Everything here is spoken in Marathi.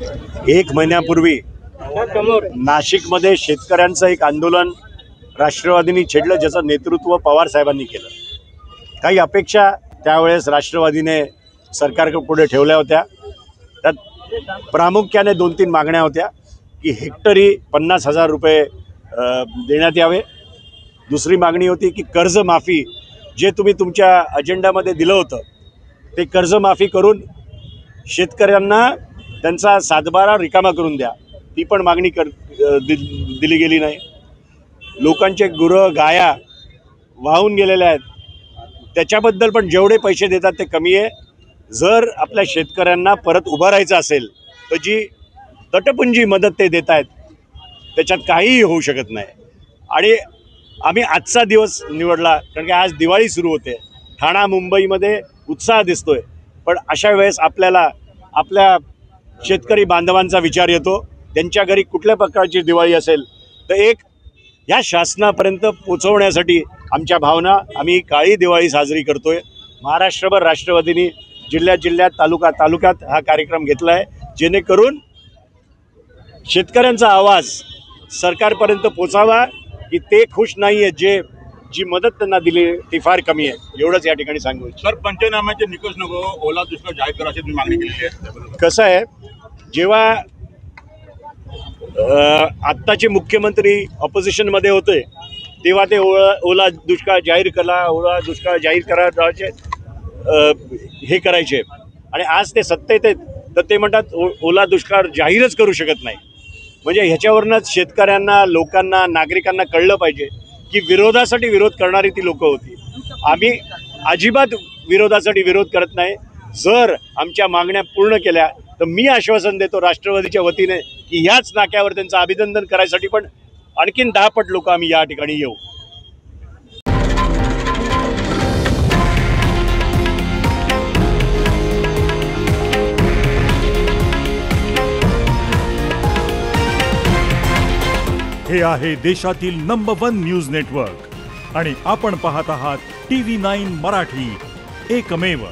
एक महिन्यापूर्वी नाशिकमध्ये शेतकऱ्यांचं एक आंदोलन राष्ट्रवादीने छेडलं, ज्याचं नेतृत्व पवार साहेबांनी केलं. काही अपेक्षा त्यावेळेस राष्ट्रवादीने सरकारपुढे ठेवल्या होत्या. त्यात प्रामुख्याने 2-3 मागण्या होत्या की हेक्टरी 50,000 रुपये देण्यात यावे. दुसरी मागणी होती की कर्जमाफी, जे तुम्ही तुमच्या अजेंडामध्ये दिलं होतं ते कर्जमाफी करून शेतकऱ्यांना त्यांचा सातबारा रिकामा करून द्या. ती पण मागणी दिली गेली नाही. लोकांचे गुरं गाया वाहून गेलेल्या आहेत, त्याच्याबद्दल पण जेवढे पैसे देतात ते कमी आहे. जर आपल्या शेतकऱ्यांना परत उभं राहायचं असेल तर जी तटपुंजी मदत ते देत आहेत त्याच्यात काहीही होऊ शकत नाही. आणि आम्ही आजचा दिवस निवडला कारण की आज दिवाळी सुरू होते. ठाणा मुंबईमध्ये उत्साह दिसतोय, पण अशा वेळेस आपल्याला आपल्या शेतकरी बांधवांचा विचार येतो. त्यांच्या घरी कुठल्या प्रकारची दिवाळी असेल तर एक या शासनापर्यंत पोचवण्यासाठी आमच्या भावना, आम्ही काळी दिवाळी साजरी करतोय. महाराष्ट्रभर राष्ट्रवादीने जिल्ह्यात तालुक्यात हा कार्यक्रम घेतला आहे, जेणेकरून शेतकऱ्यांचा आवाज सरकारपर्यंत पोचावा की ते खुश नाही आहे, जी मदत त्यांना दिली ती फार कमी आहे. एवढंच या ठिकाणी सांगू इच्छितो. सर, पंचनाम्याचे निकष नको, ओला दुष्काळ जाहीर करा अशी मागणी केली आहे. कसं आहे, जेव्हा आत्ताचे मुख्यमंत्री ऑपोजिशनमध्ये होते तेव्हा ते ओला दुष्काळ जाहीर करा हे करायचे, आणि आज ते सत्तेत आहेत तर ते म्हणतात ओला दुष्काळ जाहीरच करू शकत नाही. म्हणजे ह्याच्यावरूनच शेतकऱ्यांना, लोकांना, नागरिकांना कळलं पाहिजे की विरोधासाठी विरोध करणारी ती लोकं होती. आम्ही अजिबात विरोधासाठी विरोध करत नाही. जर आमच्या मागण्या पूर्ण केल्या तर मी आश्वासन देतो राष्ट्रवादीच्या वतीने की याच नाक्यावर त्यांचं अभिनंदन करायसाठी पण आणखीन 10 पट लोक आम्ही या ठिकाणी येऊ. हे आहे देशातील नंबर 1 न्यूज नेटवर्क आणि आपण पाहत आहात TV9 मराठी, एकमेव.